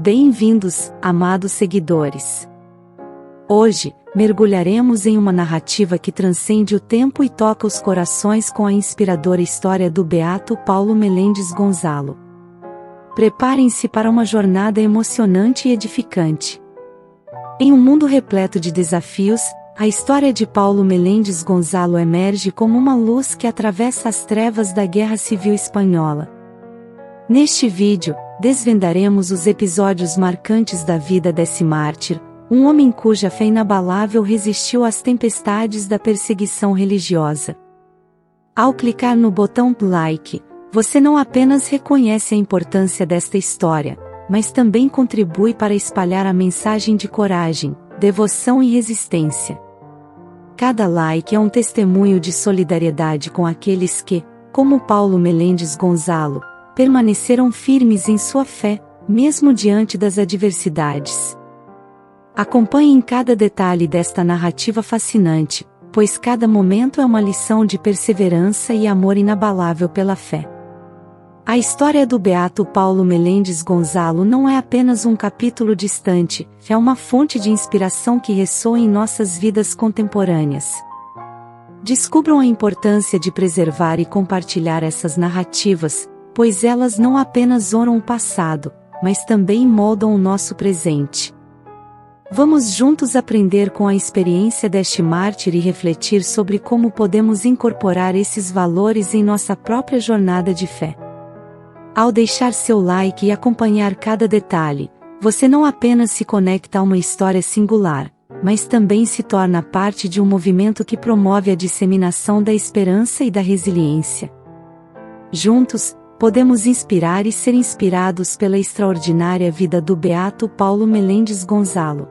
Bem-vindos, amados seguidores. Hoje, mergulharemos em uma narrativa que transcende o tempo e toca os corações com a inspiradora história do beato Paulo Melendez Gonzalo. Preparem-se para uma jornada emocionante e edificante. Em um mundo repleto de desafios, a história de Paulo Melendez Gonzalo emerge como uma luz que atravessa as trevas da Guerra Civil Espanhola. Neste vídeo, desvendaremos os episódios marcantes da vida desse mártir, um homem cuja fé inabalável resistiu às tempestades da perseguição religiosa. Ao clicar no botão like, você não apenas reconhece a importância desta história, mas também contribui para espalhar a mensagem de coragem, devoção e resistência. Cada like é um testemunho de solidariedade com aqueles que, como Paulo Melendez Gonzalo, permaneceram firmes em sua fé, mesmo diante das adversidades. Acompanhe em cada detalhe desta narrativa fascinante, pois cada momento é uma lição de perseverança e amor inabalável pela fé. A história do beato Paulo Melendez Gonzalo não é apenas um capítulo distante, é uma fonte de inspiração que ressoa em nossas vidas contemporâneas. Descubram a importância de preservar e compartilhar essas narrativas, pois elas não apenas honram o passado, mas também moldam o nosso presente. Vamos juntos aprender com a experiência deste mártir e refletir sobre como podemos incorporar esses valores em nossa própria jornada de fé. Ao deixar seu like e acompanhar cada detalhe, você não apenas se conecta a uma história singular, mas também se torna parte de um movimento que promove a disseminação da esperança e da resiliência. Juntos, podemos inspirar e ser inspirados pela extraordinária vida do beato Paulo Melendez Gonzalo.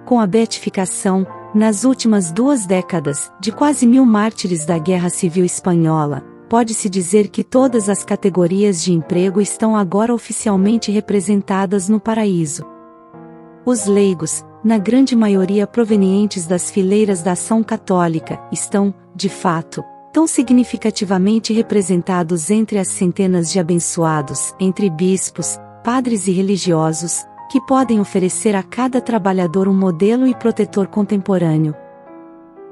Com a beatificação, nas últimas 2 décadas, de quase 1000 mártires da Guerra Civil Espanhola, pode-se dizer que todas as categorias de emprego estão agora oficialmente representadas no paraíso. Os leigos, na grande maioria provenientes das fileiras da Ação Católica, estão, de fato, tão significativamente representados entre as centenas de abençoados, entre bispos, padres e religiosos, que podem oferecer a cada trabalhador um modelo e protetor contemporâneo.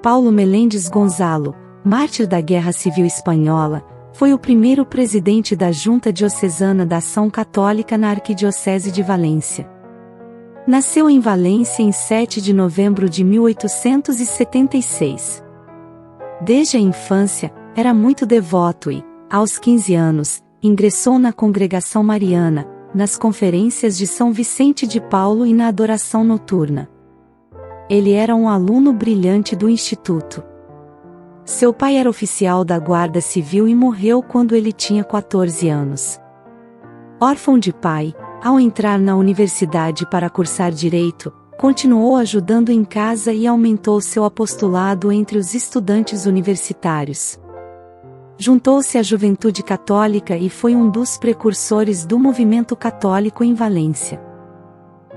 Paulo Melendez Gonzalo, mártir da Guerra Civil Espanhola, foi o primeiro presidente da Junta Diocesana da Ação Católica na Arquidiocese de Valência. Nasceu em Valência em 7 de novembro de 1876. Desde a infância, era muito devoto e, aos 15 anos, ingressou na Congregação Mariana, nas conferências de São Vicente de Paulo e na adoração noturna. Ele era um aluno brilhante do Instituto. Seu pai era oficial da Guarda Civil e morreu quando ele tinha 14 anos. Órfão de pai, ao entrar na universidade para cursar direito, continuou ajudando em casa e aumentou seu apostolado entre os estudantes universitários. Juntou-se à Juventude Católica e foi um dos precursores do movimento católico em Valência.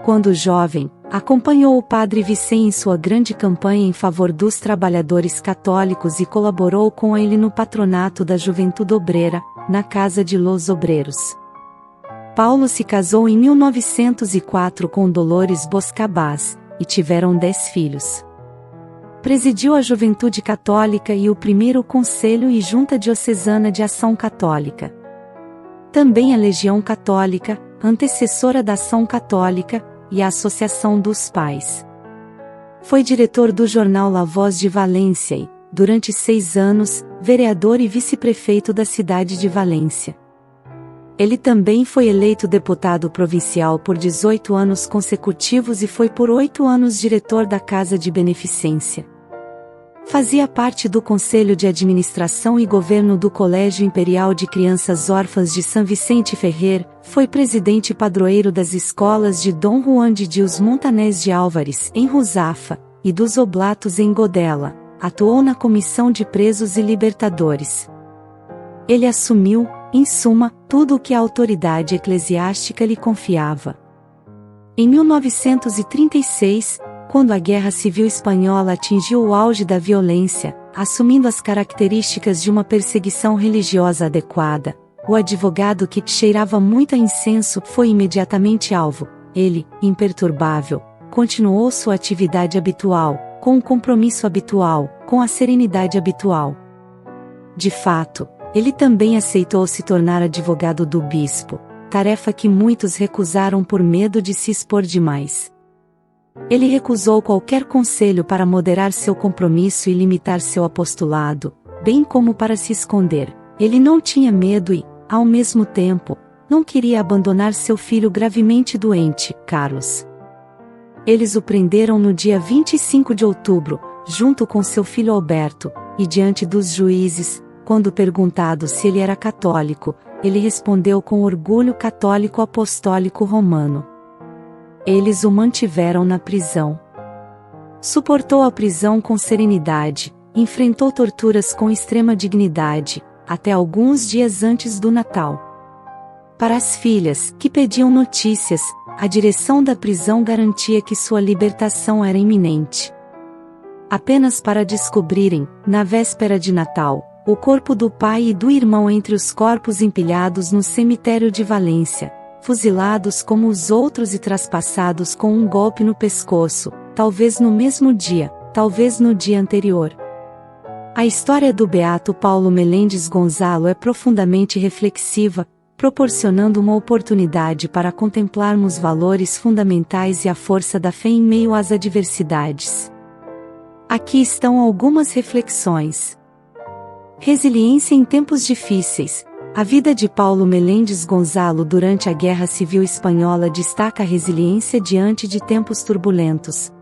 Quando jovem, acompanhou o padre Vicente em sua grande campanha em favor dos trabalhadores católicos e colaborou com ele no patronato da Juventude Obreira, na Casa de los Obreros. Paulo se casou em 1904 com Dolores Boscabás, e tiveram 10 filhos. Presidiu a Juventude Católica e o primeiro Conselho e Junta Diocesana de Ação Católica. Também a Legião Católica, antecessora da Ação Católica, e a Associação dos Pais. Foi diretor do jornal La Voz de Valência e, durante 6 anos, vereador e vice-prefeito da cidade de Valência. Ele também foi eleito deputado provincial por 18 anos consecutivos e foi por 8 anos diretor da Casa de Beneficência. Fazia parte do Conselho de Administração e Governo do Colégio Imperial de Crianças Órfãs de São Vicente Ferrer, foi presidente padroeiro das escolas de Dom Juan de Dios Montanés de Álvares, em Ruzafa, e dos Oblatos em Godella, atuou na Comissão de Presos e Libertadores. Ele assumiu, em suma, tudo o que a autoridade eclesiástica lhe confiava. Em 1936, quando a Guerra Civil Espanhola atingiu o auge da violência, assumindo as características de uma perseguição religiosa adequada, o advogado, que cheirava muito a incenso, foi imediatamente alvo. Ele, imperturbável, continuou sua atividade habitual, com o compromisso habitual, com a serenidade habitual. De fato, ele também aceitou se tornar advogado do bispo, tarefa que muitos recusaram por medo de se expor demais. Ele recusou qualquer conselho para moderar seu compromisso e limitar seu apostolado, bem como para se esconder. Ele não tinha medo e, ao mesmo tempo, não queria abandonar seu filho gravemente doente, Carlos. Eles o prenderam no dia 25 de outubro, junto com seu filho Alberto, e diante dos juízes, quando perguntado se ele era católico, ele respondeu com orgulho: católico apostólico romano. Eles o mantiveram na prisão. Suportou a prisão com serenidade, enfrentou torturas com extrema dignidade, até alguns dias antes do Natal. Para as filhas, que pediam notícias, a direção da prisão garantia que sua libertação era iminente. Apenas para descobrirem, na véspera de Natal, o corpo do pai e do irmão entre os corpos empilhados no cemitério de Valência, fuzilados como os outros e traspassados com um golpe no pescoço, talvez no mesmo dia, talvez no dia anterior. A história do beato Paulo Meléndez Gonzalo é profundamente reflexiva, proporcionando uma oportunidade para contemplarmos valores fundamentais e a força da fé em meio às adversidades. Aqui estão algumas reflexões. Resiliência em tempos difíceis. A vida de Paulo Meléndez Gonzalo durante a Guerra Civil Espanhola destaca a resiliência diante de tempos turbulentos.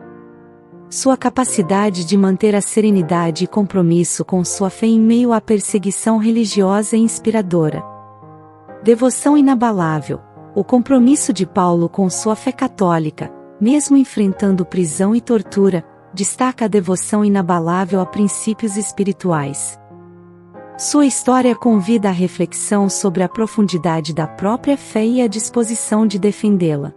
Sua capacidade de manter a serenidade e compromisso com sua fé em meio à perseguição religiosa é inspiradora. Devoção inabalável. O compromisso de Paulo com sua fé católica, mesmo enfrentando prisão e tortura, destaca a devoção inabalável a princípios espirituais. Sua história convida à reflexão sobre a profundidade da própria fé e a disposição de defendê-la.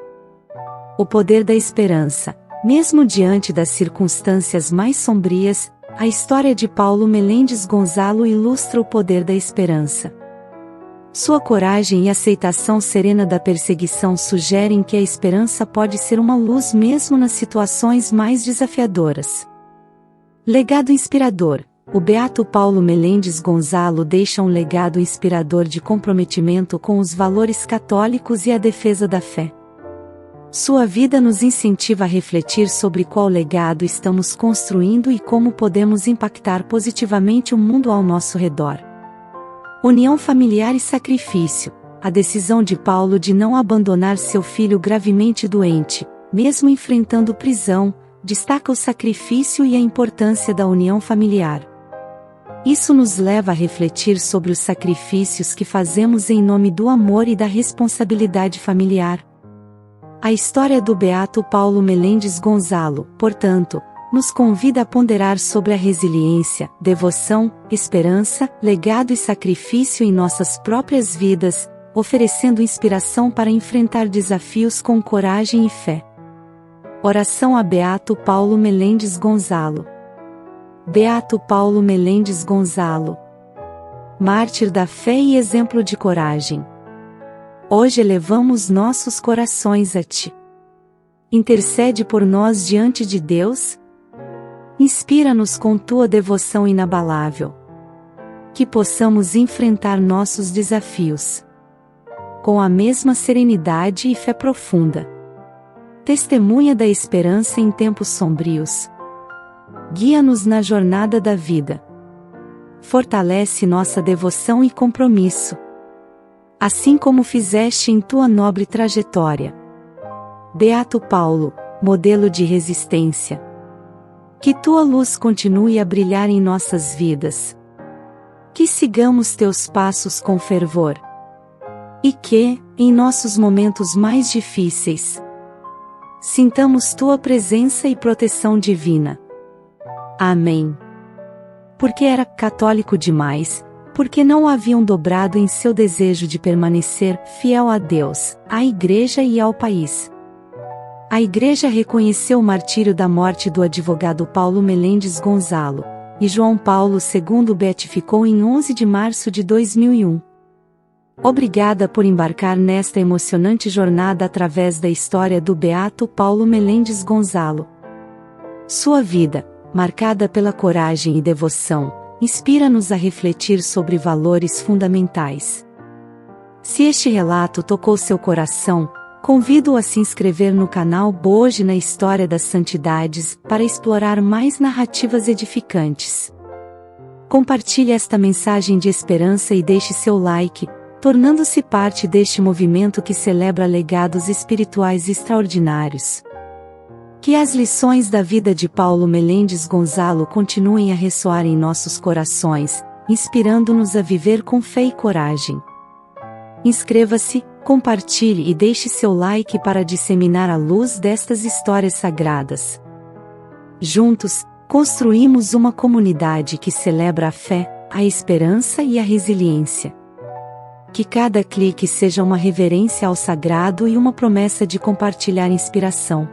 O poder da esperança. Mesmo diante das circunstâncias mais sombrias, a história de Paulo Meléndez Gonzalo ilustra o poder da esperança. Sua coragem e aceitação serena da perseguição sugerem que a esperança pode ser uma luz mesmo nas situações mais desafiadoras. Legado inspirador. O beato Paulo Meléndez Gonzalo deixa um legado inspirador de comprometimento com os valores católicos e a defesa da fé. Sua vida nos incentiva a refletir sobre qual legado estamos construindo e como podemos impactar positivamente o mundo ao nosso redor. União familiar e sacrifício. A decisão de Paulo de não abandonar seu filho gravemente doente, mesmo enfrentando prisão, destaca o sacrifício e a importância da união familiar. Isso nos leva a refletir sobre os sacrifícios que fazemos em nome do amor e da responsabilidade familiar. A história do beato Paulo Meléndez Gonzalo, portanto, nos convida a ponderar sobre a resiliência, devoção, esperança, legado e sacrifício em nossas próprias vidas, oferecendo inspiração para enfrentar desafios com coragem e fé. Oração a beato Paulo Meléndez Gonzalo. Beato Paulo Meléndez Gonzalo, mártir da fé e exemplo de coragem. Hoje elevamos nossos corações a Ti. Intercede por nós diante de Deus. Inspira-nos com Tua devoção inabalável. Que possamos enfrentar nossos desafios com a mesma serenidade e fé profunda. Testemunha da esperança em tempos sombrios. Guia-nos na jornada da vida. Fortalece nossa devoção e compromisso, assim como fizeste em tua nobre trajetória. Beato Paulo, modelo de resistência. Que tua luz continue a brilhar em nossas vidas. Que sigamos teus passos com fervor. E que, em nossos momentos mais difíceis, sintamos tua presença e proteção divina. Amém. Porque era católico demais, porque não o haviam dobrado em seu desejo de permanecer fiel a Deus, à Igreja e ao país. A Igreja reconheceu o martírio da morte do advogado Paulo Meléndez Gonzalo, e João Paulo II o beatificou em 11 de março de 2001. Obrigada por embarcar nesta emocionante jornada através da história do beato Paulo Melendez Gonzalo. Sua vida, marcada pela coragem e devoção, inspira-nos a refletir sobre valores fundamentais. Se este relato tocou seu coração, convido-o a se inscrever no canal Boji na História das Santidades para explorar mais narrativas edificantes. Compartilhe esta mensagem de esperança e deixe seu like, tornando-se parte deste movimento que celebra legados espirituais extraordinários. Que as lições da vida de Paulo Melendez Gonzalo continuem a ressoar em nossos corações, inspirando-nos a viver com fé e coragem. Inscreva-se, compartilhe e deixe seu like para disseminar a luz destas histórias sagradas. Juntos, construímos uma comunidade que celebra a fé, a esperança e a resiliência. Que cada clique seja uma reverência ao sagrado e uma promessa de compartilhar inspiração.